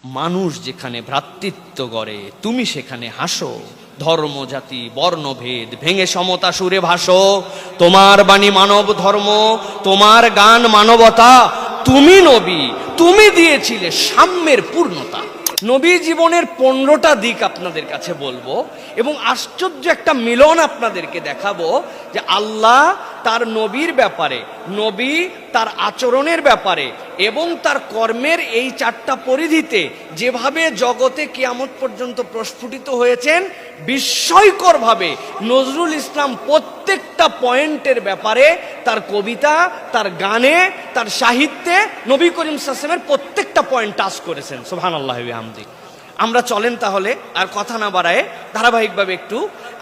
মানুষ যেখানে ভ্রাতৃত্ব গড়ে তুমি সেখানে হাসো, ধর্ম জাতি বর্ণভেদ ভেঙে সমতা সুরে ভাসো, তোমার বাণী মানব ধর্ম, তোমার গান মানবতা, তুমি নবী, তুমি দিয়েছিলে সাম্যের পূর্ণতা। নবী জীবনের 15টা দিক আপনাদের কাছে বলবো এবং আশ্চর্য একটা মিলন আপনাদেরকে দেখাবো যে আল্লাহ তার নবীর ব্যাপারে, নবী তার আচরণের ব্যাপারে এবং তার কর্মের এই 4টা পরিধিতে যেভাবে জগতে কিয়ামত পর্যন্ত প্রস্ফুটিত হয়েছেন, বিস্ময়করভাবে নজরুল ইসলাম প্রত্যেকটা পয়েন্টের ব্যাপারে তার কবিতা, তার গানে, তার সাহিত্যে নবী করিম সাল্লাল্লাহু আলাইহি ওয়াসাল্লামের প্রত্যেকটা পয়েন্ট টাচ করেছেন। সুবহানাল্লাহি ওয়া বিহামদিহি। আমরা চলেন তাহলে আর কথা না বাড়ায় ধারাবাহিকভাবে একটু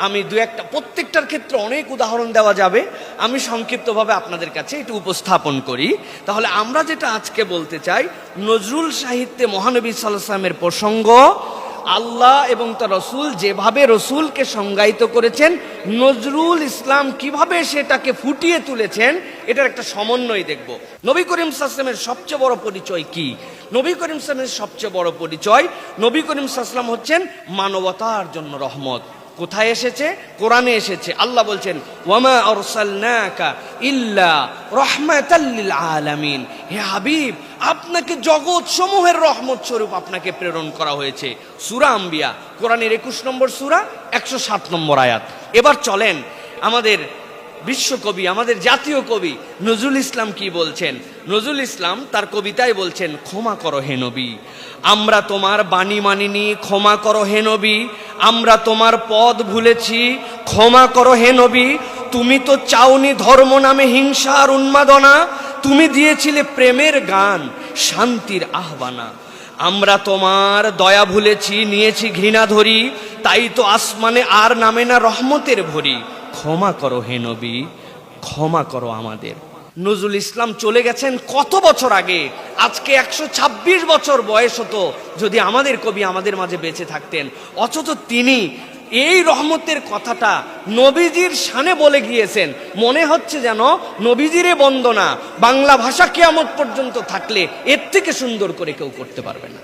আমি দু একটা, প্রত্যেকটার ক্ষেত্রে অনেক উদাহরণ দেওয়া যাবে, আমি সংক্ষিপ্তভাবে আপনাদের কাছে একটু উপস্থাপন করি। তাহলে আমরা যেটা আজকে বলতে চাই, নজরুল সাহিত্যে মহানবী সাল্লাল্লাহু আলাইহি ওয়াসাল্লামের প্রসঙ্গ, আল্লাহ এবং তার রসুল যেভাবে রসুলকে সংজ্ঞায়িত করেছেন, নজরুল ইসলাম কিভাবে সেটাকে ফুটিয়ে তুলেছেন, এটার একটা সমন্বয় দেখব। নবী করিম সাল্লাল্লাহু আলাইহি ওয়াসাল্লামের সবচেয়ে বড় পরিচয় কি? নবী করিম সাল্লাল্লাহু আলাইহি ওয়াসাল্লামের সবচেয়ে বড় পরিচয়, নবী করিম সাল্লাল্লাহু আলাইহি ওয়াসাল্লাম হচ্ছেন মানবতার জন্য রহমত। কোথায় এসেছে? কোরআনে এসেছে। আল্লাহ বলছেন ওয়ামা আরসালনাকা ইল্লা রাহমাতাল লিল আলামিন, হে হাবিব আপনাকে জগৎ সমূহের রহমত স্বরূপ আপনাকে প্রেরণ করা হয়েছে। সূরা আম্বিয়া কোরআনের 21 নম্বর সূরা 107 নম্বর আয়াত। এবার চলেন আমাদের বিশ্বকবি, আমাদের জাতীয় কবি নজরুল ইসলাম কি বলছেন। নজরুল ইসলাম তার কবিতায় বলছেন, ক্ষমা করো হে নবী, আমরা তোমার বাণী মানিনি, ক্ষমা করো হে নবী, আমরা তোমার পদ ভুলেছি, ক্ষমা করো হে নবী, তুমি তো চাওনি ধর্ম নামে হিংসা আর উন্মাদনা, তুমি দিয়েছিলে প্রেমের গান, শান্তির আহ্বানা, আমরা তোমার দয়া ভুলেছি, নিয়েছি ঘৃণা ধরি, তাই তো আসমানে আর নামে না রহমতের ভরি, ক্ষমা করো হে নবী, ক্ষমা করো আমাদের। নজরুল ইসলাম চলে গেছেন কত বছর আগে, আজকে 126 বছর বয়স হতো যদি আমাদের কবি আমাদের মাঝে বেঁচে থাকতেন, অথচ তিনি এই রহমতের কথাটা নবীজির শানে বলে গিয়েছেন। মনে হচ্ছে যেন নবীজিরে বন্দনা বাংলা ভাষা কিয়ামত পর্যন্ত থাকলে এর থেকে সুন্দর করে কেউ করতে পারবে না।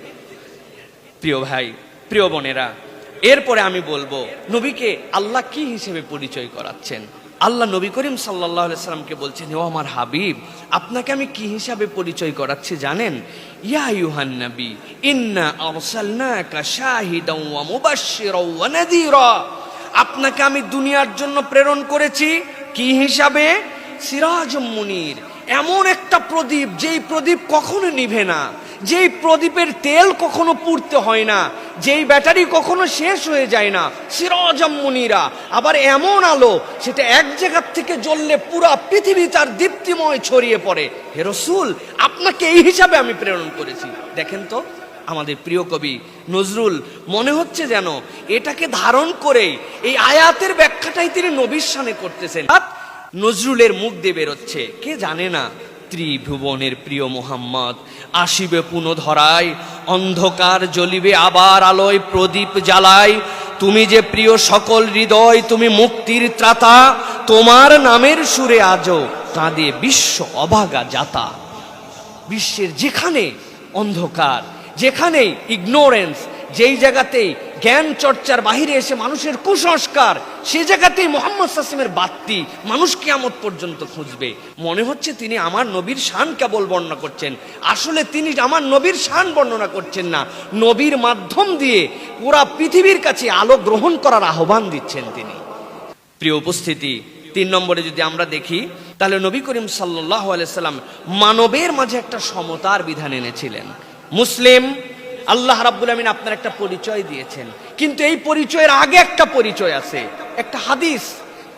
প্রিয় ভাই, প্রিয় বোনেরা, এরপরে আমি বলবো নবীকে আল্লাহ কি হিসেবে পরিচয় করাচ্ছেন। আল্লাহ নবী করিম সাল্লাল্লাহু আলাইহি সাল্লামকে বলছেন, ও আমার হাবিব আপনাকে আমি কি হিসাবে পরিচয় করাচ্ছি জানেন? ইয়া আইয়ুহান নবী ইন্না আরসালনাকা শাহিদাও ওয়া মুবাশশিরাও ওয়া নাযীরা, আপনাকে আমি দুনিয়ার জন্য প্রেরণ করেছি কি হিসাবে? সিরাজুম মুনির, এমন একটা প্রদীপ যেই প্রদীপ কখনো নিভে না, যেই প্রদীপের তেল কখনো পুড়তে হয় না, যেই ব্যাটারি কখনো শেষ হয়ে যায় না, সিরাজাম মুনিরা, আবার এমন আলো সেটা এক জায়গা থেকে জ্বললে পুরা পৃথিবী তার দীপ্তিময় ছড়িয়ে পড়ে। হে রাসূল আপনাকে এই হিসাবে আমি প্রেরণ করেছি। দেখেন তো আমাদের প্রিয় কবি নজরুল মনে হচ্ছে যেন এটাকে ধারণ করে এই আয়াতের ব্যাখ্যাটাই তিনি নবীর শানে করতেছেন। নজরুলের মুখ দিয়ে বেরোচ্ছে, কে জানে না ত্রিভুবনের প্রিয় মোহাম্মদ আসিবে পুনঃধরায়, অন্ধকার জ্বলিবে আবার আলোয় প্রদীপ জ্বালায়, তুমি যে প্রিয় সকল হৃদয়, তুমি মুক্তির ত্রাতা, তোমার নামের সুরে আজও কাঁদে বিশ্ব অভাগা জাতা। বিশ্বের যেখানে অন্ধকার, যেখানে ইগনোরেন্স, যেই জায়গাতেই জ্ঞান চর্চার বাহিরে এসে মানুষের কুসংস্কার, সে জায়গাতেই মুহাম্মদ সাল্লাল্লাহু আলাইহি ওয়াসাল্লামের বাতি মানুষ কিয়ামত পর্যন্ত খুঁজবে। মনে হচ্ছে তিনি আমার নবীর শান কেবল বর্ণনা করছেন, আসলে তিনি আমার নবীর শান বর্ণনা করছেন না, নবীর মাধ্যম দিয়ে পুরা পৃথিবীর কাছে আলো গ্রহণ করার আহ্বান দিচ্ছেন তিনি। প্রিয় উপস্থিতি, 3 নম্বরে যদি আমরা দেখি তাহলে নবী করিম সাল্লাল্লাহু আলাইহি ওয়াসাল্লাম মানবের মাঝে একটা সমতার বিধান এনেছিলেন। মুসলিম, আল্লাহ রাব্বুল আমিন আপনার একটা পরিচয় দিয়েছেন, কিন্তু এই পরিচয়ের আগে একটা পরিচয় আছে, একটা হাদিস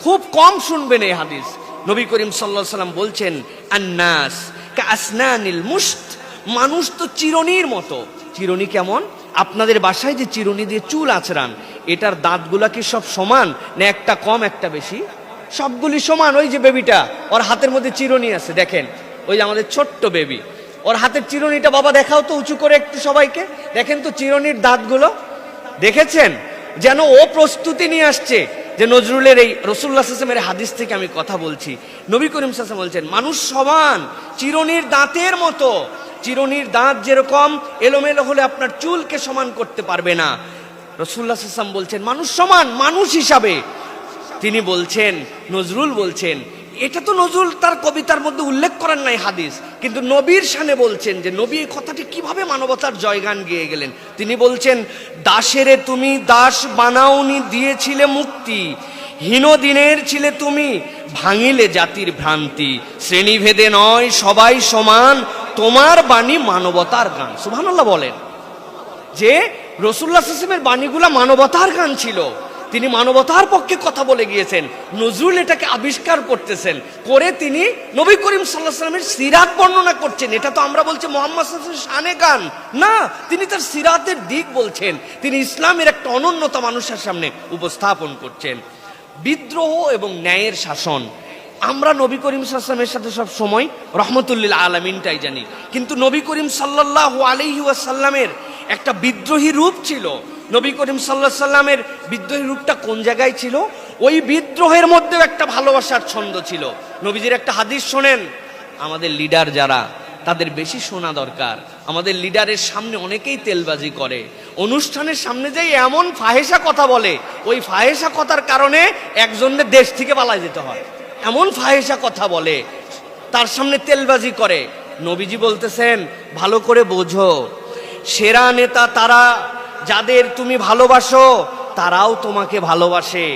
খুব কম শুনবেন এই হাদিস। নবী করিম সাল্লাল্লাহু আলাইহি ওয়াসাল্লাম বলছেন, আন্নাস কাসনানিল মুশত, মানুষ তো চিরুনির মতো। চিরুনি কেমন? আপনাদের বাসায় যে চিরুনি দিয়ে চুল আঁচড়ান, এটার দাঁতগুলা কি সব সমান না একটা কম একটা বেশি? সবগুলি সমান। ওই যে বেবিটা, ওর হাতের মধ্যে চিরুনি আছে, দেখেন ওই যে আমাদের ছোট্ট বেবি, ওর হাতের চিরুনিটা বাবা দেখাও তো উঁচু করে একটু সবাইকে, দেখেন তো চিরুনির দাঁতগুলো দেখেছেন? যেন ও প্রস্তুতি নিয়ে আসছে যে নজরুলের এই রাসূলুল্লাহ সাল্লাল্লাহু আলাইহি ওয়াসাল্লামের হাদিস থেকে আমি কথা বলছি। নবী করিম সাল্লাল্লাহু আলাইহি ওয়াসাল্লাম বলছেন মানুষ সমান, চিরুনির দাঁতের মতো। চিরুনির দাঁত যেরকম এলোমেলো হলে আপনার চুলকে সমান করতে পারবে না। রাসূলুল্লাহ সাল্লাল্লাহু আলাইহি ওয়াসাল্লাম বলছেন মানুষ সমান, মানুষ হিসাবে। তিনি বলছেন, নজরুল বলছেন, এটা তো নজরুল তার কবিতার মধ্যে উল্লেখ করেন নাই হাদিস, কিন্তু নবীর শানে বলছেন যে নবী এই কথাটি কিভাবে মানবতার জয়গান গেয়ে গেলেন। তিনি বলছেন, দাসেরে তুমি দাস বানাওনি, দিয়েছিলে মুক্তি, হীন দিনের ছিলে তুমি, ভাঙিলে জাতির ভ্রান্তি, শ্রেণীভেদে নয় সবাই সমান, তোমার বাণী মানবতার গান। সুবহানাল্লাহ বলেন যে রাসূলুল্লাহ সাল্লাল্লাহু আলাইহি ওয়াসাল্লামের বাণীগুলা মানবতার গান ছিল, তিনি মানবতার পক্ষে কথা বলে গিয়েছেন। নজরুল এটাকে আবিষ্কার করতেছেন, করে তিনি নবী করিম সাল্লাল্লাহু আলাইহি ওয়াসাল্লামের সিরাত বর্ণনা করছেন। এটা তো আমরা বলছি মুহাম্মদ সাল্লাল্লাহু আলাইহি ওয়াসাল্লামের শানে গান না, তিনি তার সিরাতের দিক বলছেন, তিনি ইসলামের একটা অনন্যতা মানুষের সামনে উপস্থাপন করছেন। বিদ্রোহ এবং ন্যায়ের শাসন, আমরা নবী করিম সাল্লাল্লাহু আলাইহি ওয়াসাল্লামের সাথে সব সময় রহমতুল্লিল আলামিনটাই জানি, কিন্তু নবী করিম সাল্লাল্লাহু আলাইহি ওয়াসাল্লামের একটা বিদ্রোহী রূপ ছিল। নবী করিম সাল্লাল্লাহু আলাইহি ওয়াসাল্লামের বিদ্রোহী রূপটা কোন জায়গায় ছিল? ওই বিদ্রোহের মধ্যেও একটা ভালোবাসার ছন্দ ছিল। নবীজির একটা হাদিস শোনেন, আমাদের লিডার যারা, তাদের বেশি শোনা দরকার। আমাদের লিডারের সামনে অনেকেই তেলবাজি করে, অনুষ্ঠানের সামনে যাই এমন ফাহেসা কথা বলে, ওই ফাহেসা কথার কারণে একজনের দেশ থেকে পালায় যেতে হয়। এমন ফাহেসা কথা বলে, তার সামনে তেলবাজি করে। নবীজি বলতেছেন, ভালো করে বোঝো, সেরা নেতা তারা যাদের তুমি ভালোবাসো, তারাও তোমাকে ভালোবাসে।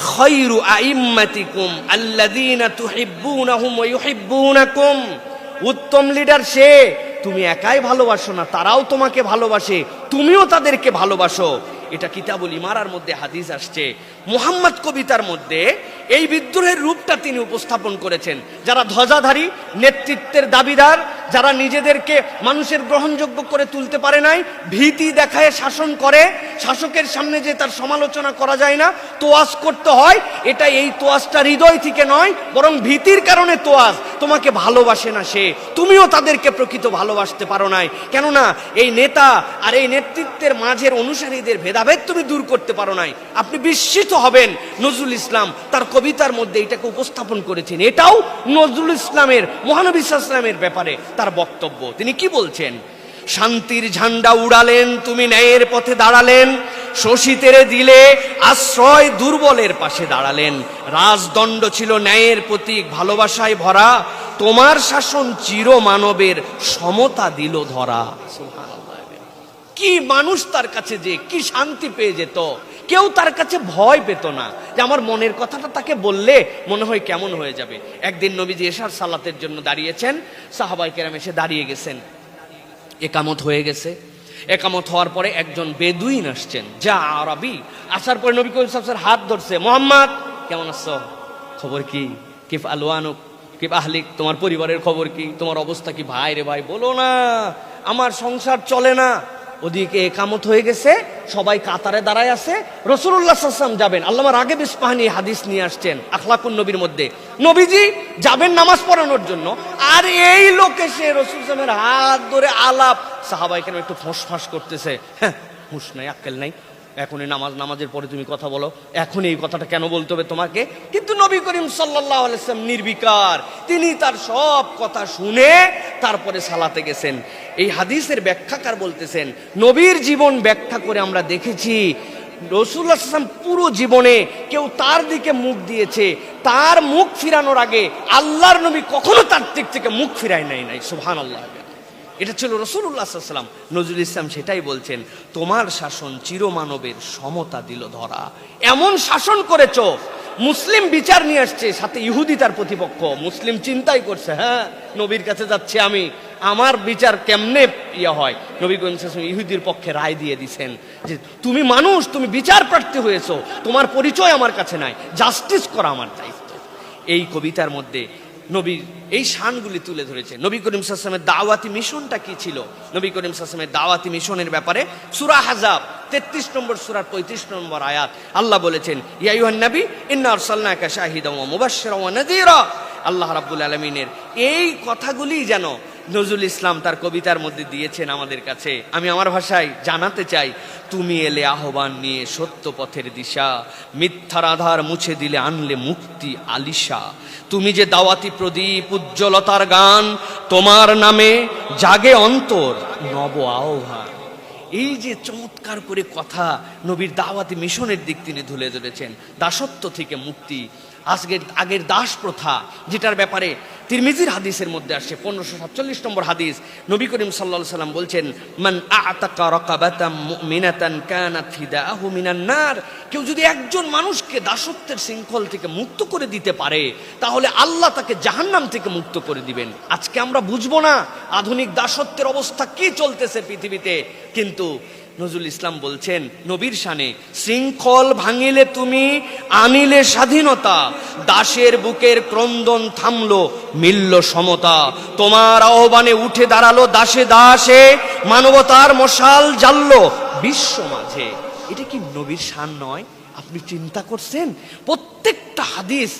খায়রু আইম্মাতিকুম আল্লাযীনা তুহিব্বুনাহুম ওয়া ইউহিব্বুনাকুম, উত্তম লিডার সে, তুমি একাই ভালোবাসো না, তারাও তোমাকে ভালোবাসে, তুমিও তাদেরকে ভালোবাসো। এটা কিতাবুল ইমারার মধ্যে হাদিস আসছে। মুহাম্মদ কবিতার মধ্যে এই বিদ্রোহের রূপটা তিনি উপস্থাপন করেছেন। যারা ধ্বজাধারী, নেতৃত্বের দাবিদার, যারা নিজেদেরকে মানুষের গ্রহণযোগ্য করে তুলতে পারে নাই, ভীতি দেখায় শাসন করে, শাসকের সামনে যে তার সমালোচনা করা যায় না, তোয়াজ করতে হয়, এটা এই তোয়াজটা হৃদয় থেকে নয়, বরং ভীতির কারণে তোয়াজ। তোমাকে ভালোবাসে না সে, তুমিও তাদেরকে প্রকৃত ভালোবাসতে পারো নাই, কেননা এই নেতা আর এই নেতৃত্বের মাঝের অনুসারীদের ভেদাভেদ তুমি দূর করতে পারো নাই। আপনি বিস্মিত হবেন, নজরুল ইসলাম তার কবিতার মধ্যে এটাকে উপস্থাপন করেছেন। এটাও নজরুল ইসলামের, মহানবী সাল্লাল্লাহু আলাইহি ওয়াসাল্লামের ব্যাপারে তার বক্তব্য। তিনি কি বলছেন? শান্তির ঝান্ডা উড়ালেন তুমি, ন্যায়ের পথে দাঁড়ালেন, শোষিতেরে দিলে আশ্রয়, দুর্বলের পাশে দাঁড়ালেন, রাজদণ্ড ছিল ন্যায়ের প্রতীক, ভালোবাসায় ভরা, তোমার শাসন চির মানবের সমতা দিল ধরা। কি মানুষ তার কাছে যে কি শান্তি পেয়ে যেত, কেউ তার কাছে ভয় পেত না যে আমার মনের কথাটা তাকে বললে মনে হয় কেমন হয়ে যাবে। একদিন নবীজি এশার সালাতের জন্য দাঁড়িয়েছেন, সাহাবায়ে কেরাম এসে দাঁড়িয়ে গেছেন, একামত হয়ে গেছে। একামত হওয়ার পরে একজন বেদুইন আসছেন, যা আরবি, আসার পরে নবী করিম সাল্লাল্লাহু আলাইহি ওয়াসাল্লামের হাত ধরছে, মোহাম্মদ কেমন আছো, খবর কি, কিফ আলওয়ানুক কিফ আহলিক, তোমার পরিবারের খবর কি, তোমার অবস্থা কি? ভাই রে ভাই, বলো না, আমার সংসার চলে না। ওদিকে একামত হয়ে গেছে, সবাই কাতারে দাঁড়ায় আছে, রাসূলুল্লাহ সাল্লাল্লাহু আলাইহি ওয়াসাল্লাম যাবেন। আল্লামা রাগিব ইসফাহানি হাদিস নিয়ে আসছেন আখলাকুন নবীর মধ্যে, নবীজি যাবেন নামাজ পড়ানোর জন্য, আর এই লোক এসে রাসূল সাল্লাল্লাহু আলাইহি ওয়াসাল্লামের হাত ধরে আলাপ, সাহাবায়ে কেন একটু ফোঁস করতেছে, হ্যাঁ হুঁশ নাই, আক্কেল নাই, এখনই নামাজের পরে তুমি কথা বলো, এখন এই কথাটা কেন বলতে হবে তোমাকে? কিন্তু নবী করিম সাল্লাল্লাহু আলাইহি ওয়াসাল্লাম নির্বিকার, তিনি তার সব কথা শুনে তারপরে সালাতে গেছেন। এই হাদিসের ব্যাখ্যাকার বলতেছেন, নবীর জীবন ব্যাখ্যা করে আমরা দেখেছি রাসূলুল্লাহ সাল্লাল্লাহু আলাইহি ওয়াসাল্লাম পুরো জীবনে কেউ তার দিকে মুখ দিয়েছে, তার মুখ ফিরানোর আগে আল্লাহর নবী কখনো তার দিক থেকে মুখ ফিরায় নাই। সুবহানাল্লাহ, এটা ছিল রাসূলুল্লাহ সাল্লাল্লাহু আলাইহি ওয়াসাল্লাম। নজরুল ইসলাম সেটাই বলছেন, তোমার শাসন চিরমানবের সমতা দিল ধরা। এমন শাসন করেছো, মুসলিম বিচার নিয়ে আসছে, সাথে ইহুদি তার প্রতিপক্ষ। মুসলিম চিন্তাই করছে, হ্যাঁ নবীর কাছে যাচ্ছি আমি, আমার বিচার কেমনে হয়। নবী করিম সাল্লাল্লাহু আলাইহি ওয়াসাল্লাম ইহুদির পক্ষে রায় দিয়ে দিছেন যে তুমি মানুষ, তুমি বিচার প্রার্থী হয়েছো, তোমার পরিচয় আমার কাছে নাই, জাস্টিস করা আমার দায়িত্ব। এই কবিতার মধ্যে নবী এই শানগুলি তুলে ধরেছে। নবী করিম সাল্লাল্লাহু আলাইহি ওয়াসাল্লামের দাওয়াতি মিশনটা কি ছিল? নবী করিম সাল্লাল্লাহু আলাইহি ওয়াসাল্লামের দাওয়াতি মিশনের ব্যাপারে সূরা আহজাব 33 নম্বর সূরার 35 নম্বর আয়াত আল্লাহ বলেছেন, ইয়া আইয়ুহান নবী ইন্না আরসালনাকা শাহিদান ওয়া মুবাশশিরান ওয়া নাযীরা। আল্লাহ রাব্বুল আলামিনের এই কথাগুলি যেন নজরুল ইসলাম তার কবিতার মধ্যে দিয়েছেন আমাদের কাছে। আমি আমার ভাষায় জানাতে চাই, তুমি এলে আহ্বান নিয়ে সত্য পথের দিশা, মিথ্যার আধার মুছে দিলে আনলে মুক্তি আলিশা। তুমি যে দাওয়াতি প্রদীপ, উজ্জ্বলতার গান, তোমার নামে জাগে অন্তর নব আহ্বান। এই যে চমৎকার করে কথা নবীর দাওয়াতি মিশনের দিক তিনি তুলে ধরেছেন, দাসত্ব থেকে মুক্তি। আগের দাস প্রথা, যেটার ব্যাপারে তিরমিজির হাদিসের মধ্যে আসে 1547 নম্বর হাদিস, নবী করিম সাল্লাল্লাহু আলাইহি সাল্লাম বলছেন, মান আ'তাকা রাকাবাতাম মুমিনাতান কানাত ফিদাহু মিনান নার। কেউ যদি একজন মানুষকে দাসত্বের শৃঙ্খল থেকে মুক্ত করে দিতে পারে, তাহলে আল্লাহ তাকে জাহান্নাম থেকে মুক্ত করে দিবেন। আজকে আমরা বুঝবো না আধুনিক দাসত্বের অবস্থা কি চলতেছে পৃথিবীতে, কিন্তু নজরুল ইসলাম বলছেন নবীর শানে, শৃঙ্খল ভাঙিলে তুমি আনিলে স্বাধীনতা, দাসের বুকের ক্রন্দন থামলো মিলল সমতা। তোমার আহ্বানে উঠে দাঁড়ালো দাসে দাসে, মানবতার মশাল জ্বাললো বিশ্ব মাঝে। এটা কি নবীর শান নয়? আপনি চিন্তা করছেন? প্রত্যেকটা হাদিস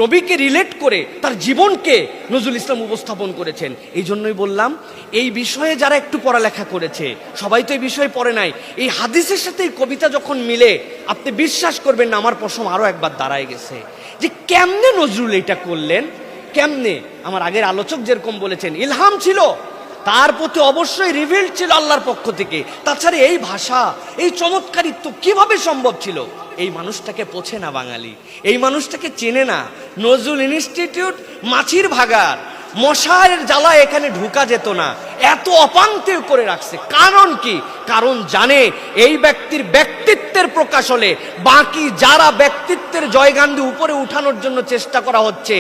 নবীকে রিলেট করে তার জীবনকে নজরুল ইসলাম উপস্থাপন করেছেন। এই জন্যই বললাম, এই বিষয়ে যারা একটু পড়ালেখা করেছে, সবাই তো এই বিষয়ে পড়ে নাই, এই হাদিসের সাথে এই কবিতা যখন মিলে, আপনি বিশ্বাস করবেন না, আমার প্রশ্ন আরো একবার দাঁড়ায় গেছে যে কেমনে নজরুল এটা করলেন, কেমনে? আমার আগের আলোচক যেরকম বলেছেন, ইলহাম ছিল, তার প্রতি অবশ্যই রিভিল ছিল আল্লাহর পক্ষ থেকে। তাছাড়া এই ভাষা, এই চমৎকারিত্ব কিভাবে সম্ভব ছিল? এই মানুষটাকে পোছে না বাঙালি, এই মানুষটাকে চেনে না। নজরুল ইনস্টিটিউট মাছির ভাগার, মশার জ্বালা এখানে ঢুকা যেত না, এত অপাঙ্ক্তেয় করে রাখছে। কারণ কি? কারণ জানে এই ব্যক্তির ব্যক্তিত্বের প্রকাশ হলে বাকি যারা ব্যক্তিত্বের জয়গান দিয়ে উপরে উঠানোর জন্য চেষ্টা করা হচ্ছে,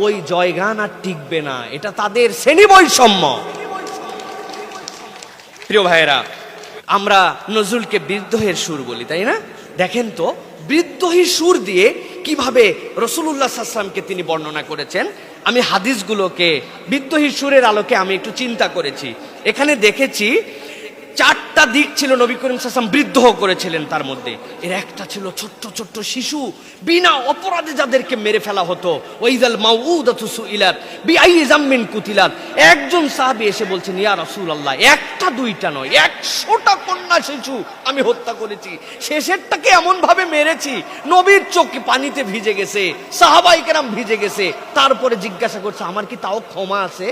ওই জয়গান আর টিকবে না। এটা তাদের শ্রেণী বৈষম্য। প্রিয় ভাইয়েরা, আমরা নজরুলকে বিদ্রোহের সুর বলি, তাই না? দেখেন তো বিদ্রোহী সুর দিয়ে কিভাবে রাসূলুল্লাহ সাল্লাল্লাহু আলাইহি ওয়াসাল্লামকে তিনি বর্ণনা করেছেন। আমি হাদিসগুলোকে বিদ্রোহী সুরের আলোকে আমি একটু চিন্তা করেছি। এখানে দেখেছি 4টা দিক ছিল নবী করিম সাল্লাল্লাহু আলাইহি ওয়াসাল্লাম বিদ্রোহ করেছিলেন। তার মধ্যে এর একটা ছিল ছোট্ট ছোট্ট শিশু, বিনা অপরাধে যাদেরকে মেরে ফেলা হতো। ওয়াইযাল মাউউদাতু সুইলাত বিআইয়ি যামমিন কুতিলাত। একজন সাহাবী এসে বলছেন, ইয়া রাসূলুল্লাহ, একটা দুইটা নয়, 100টা কন্যা শিশু আমি হত্যা করেছি। শেষেরটাকে এমন ভাবে মেরেছি নবীর চোখ পানিতে ভিজে গেছে, সাহাবায়ে কেরাম ভিজে গেছে। তারপরে জিজ্ঞাসা করছে, আমার কি তাও ক্ষমা আছে?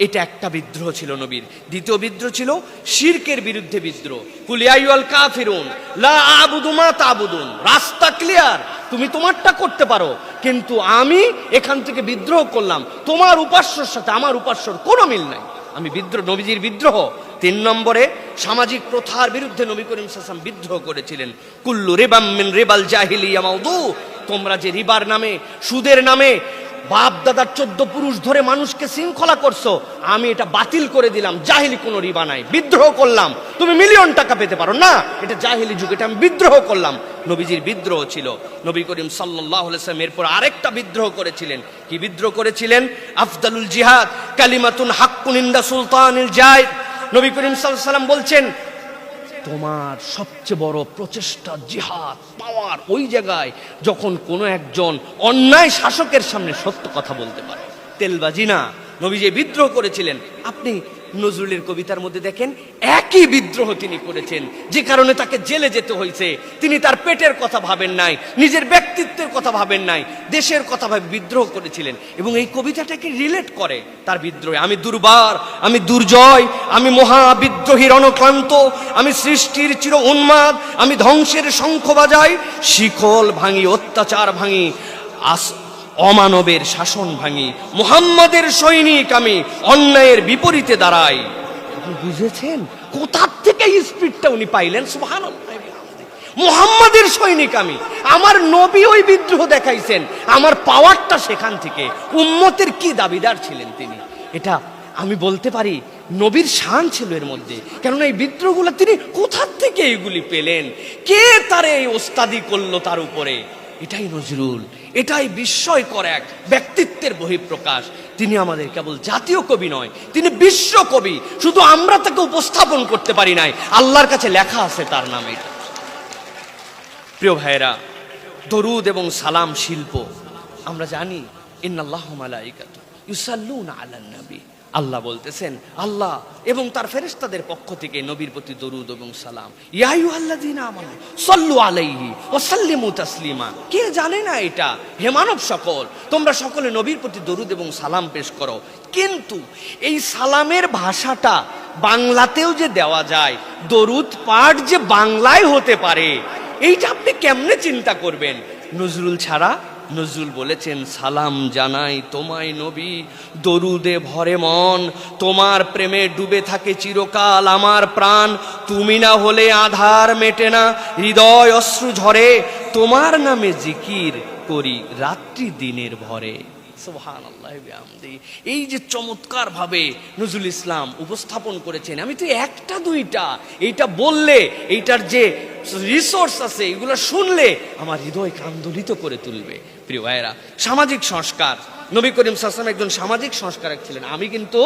এটা একটা বিদ্রোহ ছিল নবীর। দ্বিতীয় বিদ্রোহ ছিল শিরকের বিরুদ্ধে বিদ্রোহ। কুল ইয়া আইয়ুহাল কাফিরুন লা আ'বুদু মা তা'বুদুন। রাস্তা ক্লিয়ার, তুমি তোমারটা করতে পারো, কিন্তু আমি এখান থেকে বিদ্রোহ করলাম, তোমার উপাস্যর সাথে আমার উপাস্যর কোনো মিল নাই। আমি বিদ্রোহ, নবীজির বিদ্রোহ। 3 নম্বরে সামাজিক প্রথার বিরুদ্ধে নবী করিম সাল্লাল্লাহু আলাইহি ওয়াসাল্লাম বিদ্রোহ করেছিলেন। কুল্লু রিবাম মিন রিবাল জাহিলিয়া মাউদু। তোমরা যে রিবার নামে, সুদের নামে বাপ দাদার 14 পুরুষ ধরে মানুষকে শৃঙ্খলা করছো, আমি এটা বাতিল করে দিলাম। জাহিলি কোনো রিবা নাই, বিদ্রোহ করলাম। তুমি মিলিয়ন টাকা পেতে পারো না, এটা জাহিলি যুগ, এটা আমি বিদ্রোহ করলাম। নবীজির বিদ্রোহ ছিল। নবী করিম সাল্লাল্লাহু আলাইহি ওয়াসাল্লাম এরপর আরেকটা বিদ্রোহ করেছিলেন। কি বিদ্রোহ করেছিলেন? আফদালুল জিহাদ কালিমাতুন হাক্কুন ইনদা সুলতানিল জাহিদ। নবী করিম সাল্লাল্লাহু আলাইহি ওয়াসাল্লাম বলছেন, তোমার সবচেয়ে বড় প্রচেষ্টা জিহাদ, পাওয়ার ওই জায়গায় যখন কোনো একজন অন্যায় শাসকের সামনে সত্য কথা বলতে পারে, তেলবাজি না। নবী যে বিদ্রোহ করেছিলেন, আপনি নজরুলের কবিতার মধ্যে দেখেন একই বিদ্রোহ তিনি করেছেন, যে কারণে তাকে জেলে যেতে হয়েছে। তিনি তার পেটের কথা ভাবেন নাই, নিজের ব্যক্তিত্বের কথা ভাবেন নাই, দেশের কথা ভাবে বিদ্রোহ করেছিলেন। এবং এই কবিতাটাকে রিলেট করে তার বিদ্রোহে। আমি দুর্বার, আমি দুর্জয়, আমি মহা বিদ্রোহীর অনক্লান্ত, আমি সৃষ্টির চির উন্মাদ, আমি ধ্বংসের শঙ্খ বাজাই, শিকল ভাঙি, অত্যাচার ভাঙি, অমানবের শাসন ভাঙি, মুহাম্মাদের সৈনিক আমি, অন্যায়ের বিপরীতে দাঁড়াই। আপনি বুঝেছেন কোথার থেকে এই স্পিডটা উনি পাইলেন? সুবহানাল্লাহ। মুহাম্মাদের সৈনিক আমি, আমার নবী ওই বিদ্রোহ দেখাইছেন, আমার পাওয়ারটা সেখান থেকে। উম্মতের কি দাবিদার ছিলেন তিনি, এটা আমি বলতে পারি নবীর শান ছিল এর মধ্যে। কেননা এই বিদ্রোহগুলো তিনি কোথার থেকে এইগুলি পেলেন, কে তার এই ওস্তাদি করলো তার উপরে? এটাই নজরুল, এটাই বিস্ময়কর এক ব্যক্তিত্বের বহিঃপ্রকাশ। তিনি আমাদের কেবল জাতীয় কবি নয়, তিনি বিশ্ব কবি। শুধু আমরা তাকে উপস্থাপন করতে পারি নাই, আল্লাহর কাছে লেখা আছে তার নামে। প্রিয় ভাইয়েরা, দরুদ এবং সালাম শিল্প আমরা জানি। ইন্নাল্লাহু মালাইকাতু ইউসাল্লুনা আলান নবী আল্লাহ বলতেছেন, আল্লাহ এবং তার ফেরেশতাদের পক্ষ থেকে নবীর প্রতি দরুদ এবং সালাম। ইয়া আইয়ুহাল্লাযীনা আমানু সাল্লু আলাইহি ওয়া সাল্লিমু তাসলিমা। কে জানে না এটা? হে মানব সকল, তোমরা সকলে নবীর প্রতি দরুদ এবং সালাম পেশ করো। কিন্তু এই সালামের ভাষাটা বাংলাতেও যে দেওয়া যায়, দরুদ পাঠ যে বাংলায় হতে পারে, এইটা আপনি কেমনে চিন্তা করবেন? নজরুল ছাড়া? নজরুল বলেছেন, সালাম জানাই তোমায় নবী, দরুদে ভরে মন, তোমার প্রেমে ডুবে থাকে চিরকাল আমার প্রাণ, তুমি না হলে আধার মেটে না, হৃদয় অশ্রু ঝরে, তোমার নামে জিকির করি রাত্রি দিনের ভরে। সুবহানাল্লাহ বিহামদি। এই যে চমৎকার ভাবে নজরুল ইসলাম উপস্থাপন করেছেন, আমি তো একটা দুইটা, এইটা বললে এইটার যে রিসোর্স আছে এগুলো শুনলে আমার হৃদয়কে আন্দোলিত করে তুলবে। প্রিয় ভাইয়েরা, সামাজিক সংস্কার, নবী করিম সাল্লাল্লাহু আলাইহি ওয়াসাল্লাম একজন সামাজিক সংস্কারক ছিলেন। আমি কিন্তু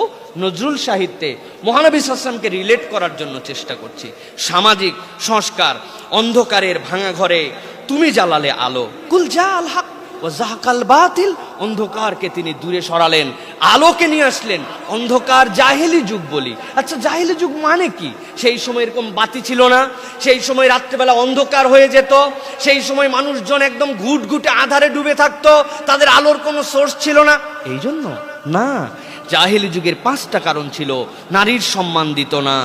নজরুল সাহিত্যে মহানবী সাল্লাল্লাহু আলাইহি ওয়াসাল্লামকে রিলেট করার জন্য চেষ্টা করছি। সামাজিক সংস্কার, অন্ধকারের ভাঙা ঘরে তুমি জ্বালালে আলো, কুল জা আল হক ওয়া যাহাকাল বাতিল, অন্ধকারকে তিনি দূরে সরালেন, আলোকে নিয়ে আসলেন। অন্ধকার জাহেলি যুগ বলি, আচ্ছা জাহেলি যুগ মানে কি? সেই সময় এরকম বাতি ছিল না, সেই সময় রাত্রেবেলা অন্ধকার হয়ে যেত, সেই সময় মানুষজন একদম ঘুটঘুটে আধারে ডুবে থাকতো, তাদের আলোর কোনো সোর্স ছিল না। এই জন্য না, জাহেলি যুগের 5টা কারণ ছিল। নারীর সম্মান দিত না,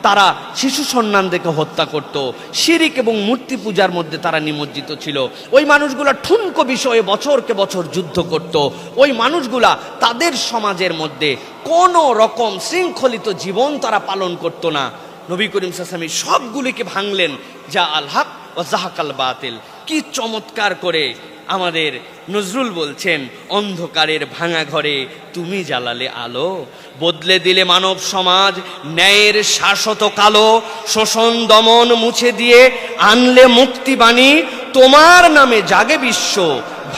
তারা শিশু সন্তান দেখে হত্যা করত, শিরিক এবং মূর্তি পূজার মধ্যে তারা নিমজ্জিত ছিল। ওই মানুষগুলা ঠুনকো বিষয়ে বছরকে বছর যুদ্ধ করত। ওই মানুষগুলা তাদের সমাজের মধ্যে কোনো রকম শৃঙ্খলিত জীবন তারা পালন করত না। নবী করিম সাল্লাল্লাহু আলাইহি ওয়াসাল্লাম সবগুলিকে ভাঙলেন, যা আল হক ও যাহাকাল বাতিল। কি চমৎকার করে আমাদের নজরুল বলছেন, অন্ধকারের ভাঙা ঘরে তুমি জ্বালালে আলো, বদলে দিলে মানব সমাজ, ন্যায়ের শাশ্বত কালো, শোষণ দমন মুছে দিয়ে আনলে মুক্তিবাণী, তোমার নামে জাগে বিশ্ব,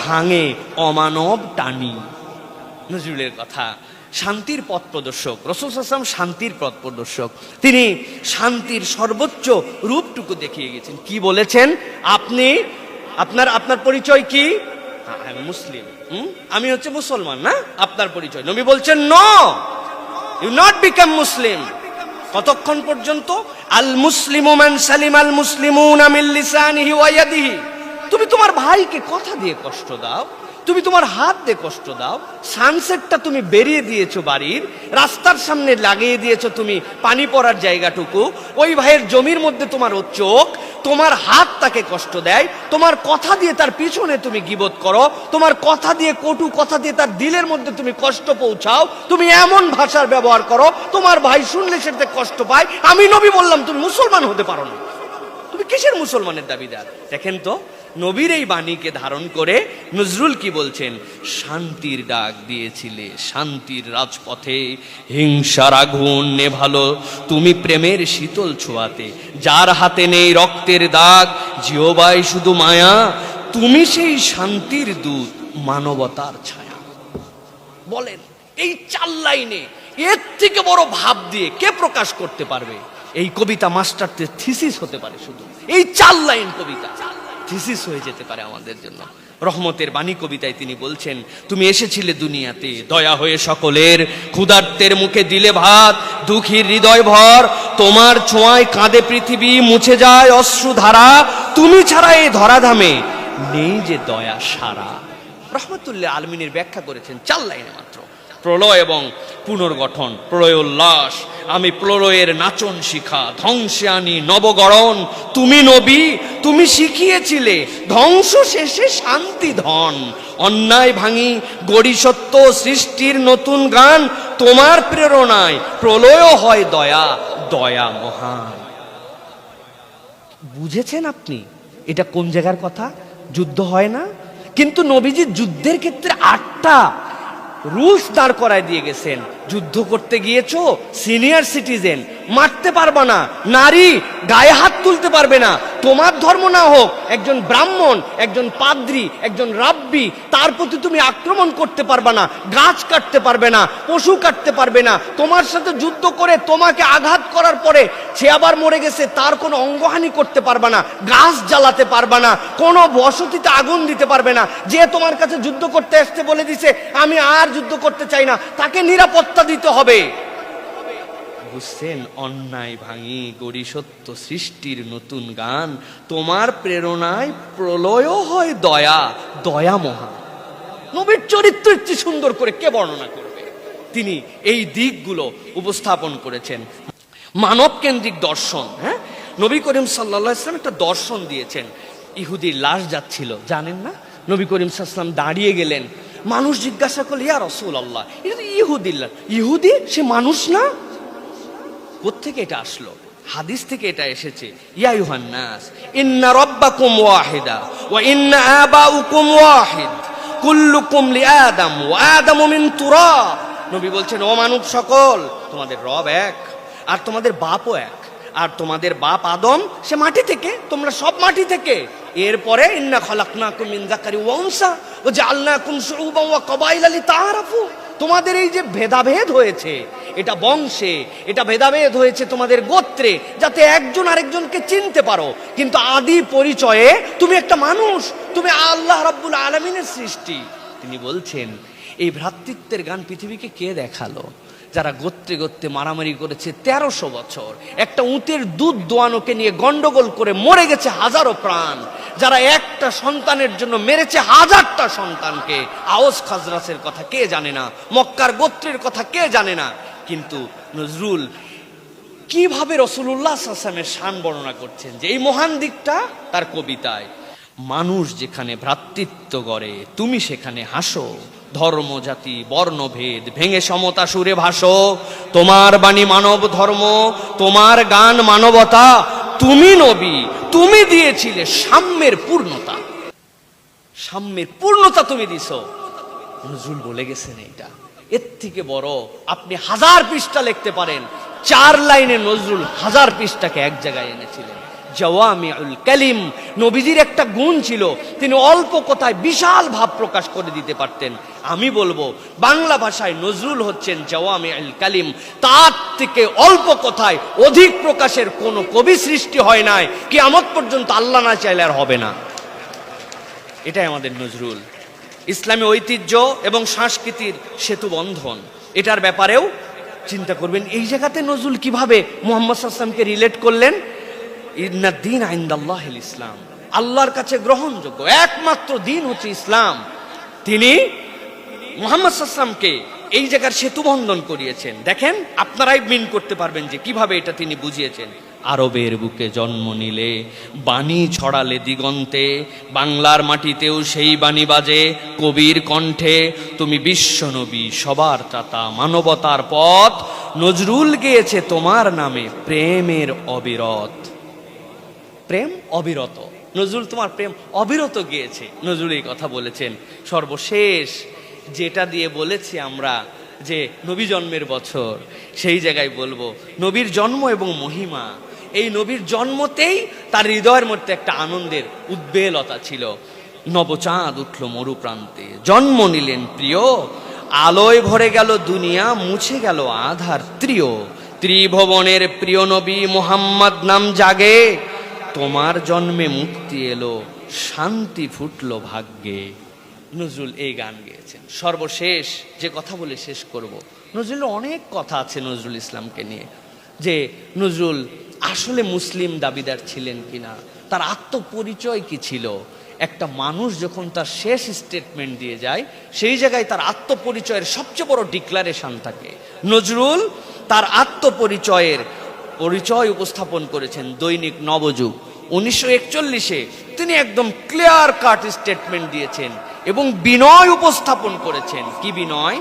ভাঙে অমানব টানি। নজরুলের কথা। শান্তির পথ প্রদর্শক রাসূল সাল্লাল্লাহু আলাইহি ওয়াসাল্লাম শান্তির পথ প্রদর্শক। তিনি শান্তির সর্বোচ্চ রূপটুকু দেখিয়ে গেছেন। কি বলেছেন? আপনি আপনার পরিচয় কি? আমি মুসলিম, আমি হচ্ছে মুসলমান না, আপনার পরিচয়। নবী বলছেন, নো, ইউ নট বিকাম মুসলিম। কতক্ষণ পর্যন্ত? আল মুসলিমু মান সালিম আল মুসলিমুনা মিন লিসানিহি ওয়া ইয়াদিহি। তুমি তোমার ভাইকে কথা দিয়ে কষ্ট দাও, তুমি তোমার হাত দিয়ে কষ্ট দাও। সানসেটটা তুমি বেরিয়ে দিয়েছো বাড়ির, রাস্তার সামনে লাগিয়ে দিয়েছো তুমি পানি পড়ার জায়গাটুকু, ওই ভাইয়ের জমির মধ্যে তোমার চোখ, তোমার হাত তাকে কষ্ট দেয়, তোমার কথা দিয়ে তার পিছনে তুমি গীবত করো, তোমার কথা দিয়ে কটু কথা দিয়ে তার দিলের মধ্যে তুমি কষ্ট পৌঁছাও, তুমি এমন ভাষার ব্যবহার করো তোমার ভাই শুনলে সেটাতে কষ্ট পায়। আমি নবী বললাম তুমি মুসলমান হতে পারো না, তুমি কিসের মুসলমানের দাবিদার? দেখেন তো, নবীর এই বাণীকে ধারণ করে নজরুল কি বলছেন? শান্তির ডাক দিয়েছিলে শান্তির রাজপথে, হিংসার আগুন নেভালো তুমি প্রেমের শীতল ছোঁয়াতে, যার হাতে নেই রক্তের দাগ, জিহ্বায় শুধু মায়া, তুমি সেই শান্তির দূত, মানবতার ছায়া। বলেন, এই 4 লাইনে এর থেকে বড় ভাব দিয়ে কে প্রকাশ করতে পারবে? এই কবিতা মাস্টারদের থিসিস হতে পারে। শুধু এই 4 লাইন কবিতা থিসিস হয়ে যেতে পারে আমাদের জন্য। রহমতের বাণী কবিতায় তিনি বলছেন, তুমি এসেছিলে দুনিয়াতে দয়া হয়ে সকলের, ক্ষুধার্তের মুখে দিলে ভাত, দুঃখীর হৃদয় ভর, তোমার ছোঁয়ায় কাঁদে পৃথিবী, মুছে যায় অশ্রুধারা, তুমি ছাড়া এই ধরাধামে নেই যে দয়া সারা। রহমতুল্লাহ আলমিনের ব্যাখ্যা করেছেন 4 লাইনে মাত্র। প্রলয় এবং পুনর্গঠন, প্রলয় উল্লাস, আমি প্রলয়ের নাচন শিখা, ধ্বংসে আনি নবগড়ন, তুমি নবী, তুমি শিখিয়েছিলে ধ্বংস শেষে শান্তি ধন, অন্যায় ভাঙি গড়ি সত্য সৃষ্টির নতুন গান, তোমার প্রেরণায় প্রলয় হয় দয়া, দয়া মহান। বুঝেছেন আপনি এটা কোন জায়গার কথা? যুদ্ধ হয় না, কিন্তু নবীজি যুদ্ধের ক্ষেত্রে 8টা রুলস দাঁড় করায় দিয়ে গেছেন। যুদ্ধ করতে গিয়েছো, সিনিয়র সিটিজেন, মারতে পারবা না, নারী গায়ে হাত তুলতে পারবে না, তোমার ধর্ম না হোক, একজন ব্রাহ্মণ, একজন পাদ্রী, একজন রাব্বি, তার প্রতি তুমি আক্রমণ করতে পারবে না, গাছ কাটতে পারবে না, পশু কাটতে পারবে না। তোমার সাথে যুদ্ধ করে তোমাকে আঘাত করার পরে সে আবার মরে গেছে, তার কোনো অঙ্গহানি করতে পারবে না, গাছ জ্বালাতে পারবে না, কোনো বসতিতে আগুন দিতে পারবে না। যে তোমার কাছে যুদ্ধ করতে আসতে বলে দিছে আমি আর যুদ্ধ করতে চাই না, তাকে নিরাপত্তা দিতে হবে। বুঝছেন? অন্যায় ভাঙি গড়ি সত্য সৃষ্টির নতুন গান, তোমার প্রেরণায় প্রলয় হয় দয়া, দয়া মহা। নবীর চরিত্র একটি সুন্দর করে কে বর্ণনা করবে? তিনি এই দিকগুলো উপস্থাপন করেছেন। মানব কেন্দ্রিক দর্শন, হ্যাঁ, নবী করিম সাল্লাল্লাহু আলাইহি ওয়াসাল্লাম একটা দর্শন দিয়েছেন। ইহুদির লাশ যাচ্ছিল, জানেন না? নবী করিম সাল্লাল্লাহু আলাইহি ওয়াসাল্লাম দাঁড়িয়ে গেলেন। মানুষ জিজ্ঞাসা করল, ইয়া রাসূলুল্লাহ, এটা তো ইহুদির লাশ। ইহুদি, সে মানুষ না? কোত্থেকে এটা আসলো? হাদিস থেকে এটা এসেছে। ইয়া আইয়ুহান নাস ইন্না রাব্বাকুম ওয়াহিদা ওয়া ইন্না আবাউকুম ওয়াহিদ কুল্লুকুম লিআদম ওয়া আদামু মিন তুরাব। নবী বলছেন, ও মানব সকল, তোমাদের রব এক আর তোমাদের বাপও এক, আর তোমাদের বাপ আদম, সে মাটি থেকে, তোমরা সব মাটি থেকে। এরপরে ইন্না খলাকনাকুম মিন যাকারি ওয়া উনসা ওয়া জাআলনাকুম শুউবান ওয়া কাবাইলা লিতাআরাফু। তোমাদের এই যে ভেদাভেদ হয়েছে, এটা বংশে, এটা ভেদাভেদ হয়েছে তোমাদের গোত্রে, যাতে একজন আরেকজনকে চিনতে পারো। কিন্তু আদি পরিচয়ে তুমি একটা মানুষ, তুমি আল্লাহ রাব্বুল আলামিনের সৃষ্টি। তিনি বলছেন, এই ভ্রাতৃত্বের গান পৃথিবীকে কে দেখালো? যারা গোত্রে গোত্রে মারামারি করেছে 1300 বছর, একটা উটের দুধ দোয়ানোকে নিয়ে গন্ডগোল করে মরে গেছে হাজারো প্রাণ, যারা একটা সন্তানের জন্য মেরেছে হাজারটা সন্তানকে। আওস খাজরাসের কথা কে জানে না? মক্কার গোত্রের কথা কে জানে না? কিন্তু নজরুল কিভাবে রাসূলুল্লাহ সাল্লাল্লাহু আলাইহি ওয়াসাল্লামের শান বর্ণনা করছেন, যে এই মহান দিকটা তার কবিতায়। মানুষ যেখানে ভ্রাতৃত্ব গড়ে, তুমি সেখানে হাসো, ধর্ম জাতি বর্ণভেদ ভেঙে সমতা সুরে ভাসো। তোমার বাণী মানব ধর্ম, তোমার গান মানবতা, তুমি নবী, তুমি দিয়েছিলে সাম্যের পূর্ণতা। সাম্যের পূর্ণতা তুমি দিছো। নজরুল বলে গেছেন এইটা। এর থেকে বড় আপনি 1000 পৃষ্ঠা লিখতে পারেন, 4 লাইনে নজরুল 1000 পৃষ্ঠাকে এক জায়গায় এনেছিলেন। জাওয়ামিউল কালিম। নবীজির একটা গুণ ছিল, তিনি অল্প কথায় বিশাল ভাব প্রকাশ করে দিতে পারতেন। আমি বলবো, বাংলা ভাষায় নজরুল হচ্ছেন জাওয়ামিউল কালিম। তার থেকে অল্প কথায় অধিক প্রকাশের কোন কবি সৃষ্টি হয় নাই, কিয়ামত পর্যন্ত আল্লাহ না চাইলে আর হবে না। এটাই আমাদের নজরুল। ইসলামী ঐতিহ্য এবং সংস্কৃতির সেতু বন্ধন, এটার ব্যাপারেও চিন্তা করবেন। এই জায়গাতে নজরুল কিভাবে মুহাম্মদ সাল্লাল্লাহু আলাইহি ওয়াসাল্লামকে রিলেট করলেন? ইন্না দীন ইনদাল্লাহিল ইসলাম, আল্লাহর কাছে গ্রহণযোগ্য একমাত্র দিন হচ্ছে ইসলাম। তিনি মুহাম্মদ সাল্লাল্লাহু আলাইহি ওয়াসাল্লামকে এই জায়গার সেতু বন্ধন করিয়েছেন। দেখেন, আপনারাই মিন করতে পারবেন যে কিভাবে এটা তিনি বুঝিয়েছেন। আরবের বুকে জন্ম নিলে, বাণী ছড়ালে দিগন্তে, বাংলার মাটিতেও সেই বাণী বাজে কবির কণ্ঠে। তুমি বিশ্বনবী, সবার ত্রাতা, মানবতার পথ। নজরুল গেয়েছে তোমার নামে প্রেমের অবিরত। প্রেম অবিরত, নজরুল তোমার প্রেম অবিরত গিয়েছে। নজরুল এই কথা বলেছেন। সর্বশেষ যেটা দিয়ে বলেছি আমরা যে নবী জন্মের বছর, সেই জায়গায় বলবো নবীর জন্ম এবং মহিমা। এই নবীর জন্মতেই তার হৃদয়ের মধ্যে একটা আনন্দের উদ্বেলতা ছিল। নবচাঁদ উঠল মরুপ্রান্তে, জন্ম নিলেন প্রিয়, আলোয় ভরে গেল দুনিয়া, মুছে গেল আধার ত্রিয়। ত্রিভুবনের প্রিয় নবী মুহাম্মদ নাম জাগে, তোমার জন্মে মুক্তি এলো, শান্তি ফুটলো ভাগ্যে। নজরুল এই গান গেয়েছেন। সর্বশেষ যে কথা বলে শেষ করব, নজরুলের অনেক কথা আছে নজরুল ইসলামকে নিয়ে, যে নজরুল আসলে মুসলিম দাবিদার ছিলেন কিনা, তার আত্মপরিচয় কি ছিল। একটা মানুষ যখন তার শেষ স্টেটমেন্ট দিয়ে যায়, সেই জায়গায় তার আত্মপরিচয়ের সবচেয়ে বড় ডিক্লারেশন থাকে। নজরুল তার আত্মপরিচয়ের পরিচয় উপস্থাপন করেছেন দৈনিক নবযুগ 1941-এ। তিনি একদম ক্লিয়ার কাট স্টেটমেন্ট দিয়েছেন এবং বিনয় উপস্থাপন করেছেন। কি বিনয়?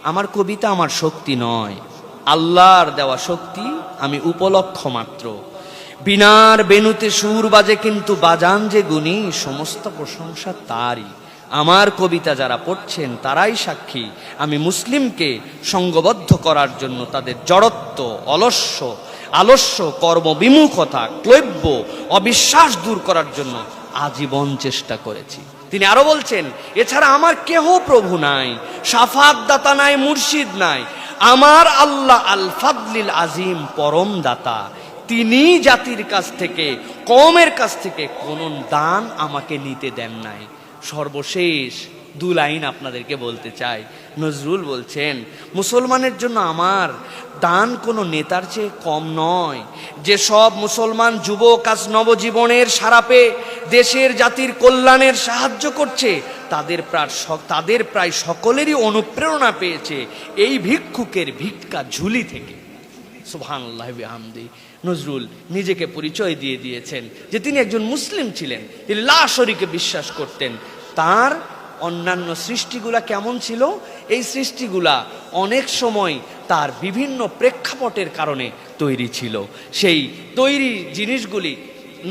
আমার কবিতা আমার শক্তি নয়, আল্লাহর দেওয়া শক্তি, আমি উপলক্ষ মাত্র। বিনার বেনুতে সুর বাজে কিন্তু বাজান যে গুণী, সমস্ত প্রশংসা তারই। আমার কবিতা যারা পড়ছেন তারাই সাক্ষী, আমি মুসলিমকে সঙ্গবদ্ধ করার জন্য তাদের জড়ত্ব, অলস্য আলস্য, কর্মবিমুখতা, ক্লৈব্য, অবিশ্বাস দূর করার জন্য আজীবন চেষ্টা করেছি। তিনি আরো বলছেন, এছাড়া আমার কেহ প্রভু নাই, শাফাত দাতা নাই, মুর্শিদ নাই। আমার আল্লাহ আল ফাদলিল আজিম, পরম দাতা। তিনি জাতির কাছ থেকে, কওমের কাছ থেকে কোন দান আমাকে নিতে দেন নাই। সর্বশেষ দু লাইন আপনাদেরকে বলতে চাই। নজরুল বলছেন, মুসলমানের জন্য আমার দান কোনো নেতার চেয়ে কম নয়। যে সব মুসলমান যুবক আজ নবজীবনের সারা পেয়ে দেশের জাতির কল্যাণের সাহায্য করছে, তাদের প্রায় সকলেরই অনুপ্রেরণা পেয়েছে এই ভিক্ষুকের ভিক্ষা ঝুলি থেকে। সুবহানাল্লাহ বিহামদি। নজরুল নিজেকে পরিচয় দিয়ে দিয়েছেন যে তিনি একজন মুসলিম ছিলেন, তিনি লা শরীকে বিশ্বাস করতেন। তার অন্যান্য সৃষ্টিগুলা কেমন ছিল? এই সৃষ্টিগুলা অনেক সময় তার বিভিন্ন প্রেক্ষাপটের কারণে তৈরি ছিল। সেই তৈরি জিনিসগুলি,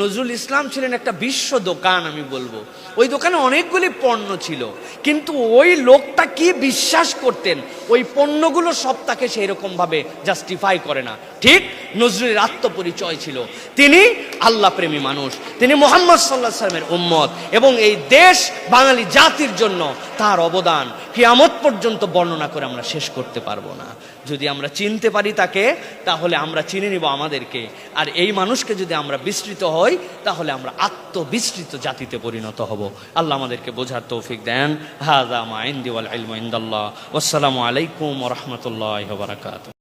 নজরুল ইসলাম ছিলেন একটা বিশ্ব দোকান, আমি বলবো। ওই দোকানে অনেকগুলি পণ্য ছিল, কিন্তু ওই লোকটা কি বিশ্বাস করতেন, ওই পণ্যগুলো সব তাকে সেই রকম ভাবে জাস্টিফাই করে না। ঠিক নজরুলের আত্মপরিচয় ছিল তিনি আল্লাহ প্রেমী মানুষ, তিনি মুহাম্মদ সাল্লাল্লাহু আলাইহি ওয়াসাল্লামের উম্মত, এবং এই দেশ বাঙালি জাতির জন্য তার অবদান কিয়ামত পর্যন্ত বর্ণনা করে আমরা শেষ করতে পারবো না। যদি আমরা চিনতে পারি তাকে, তাহলে আমরা চিনে নিব আমাদেরকে। আর এই মানুষকে যদি আমরা বিস্তৃত হই, তাহলে আমরা আত্মবিস্তৃত জাতিতে পরিণত হব। আল্লাহ আমাদেরকে বোঝার তৌফিক দেন। হাযা মা ইনদি ওয়াল ইলমু ইনদাল্লাহ। ওয়াসসালামু আলাইকুম ওয়া রাহমাতুল্লাহি ওয়া বারাকাতুহু।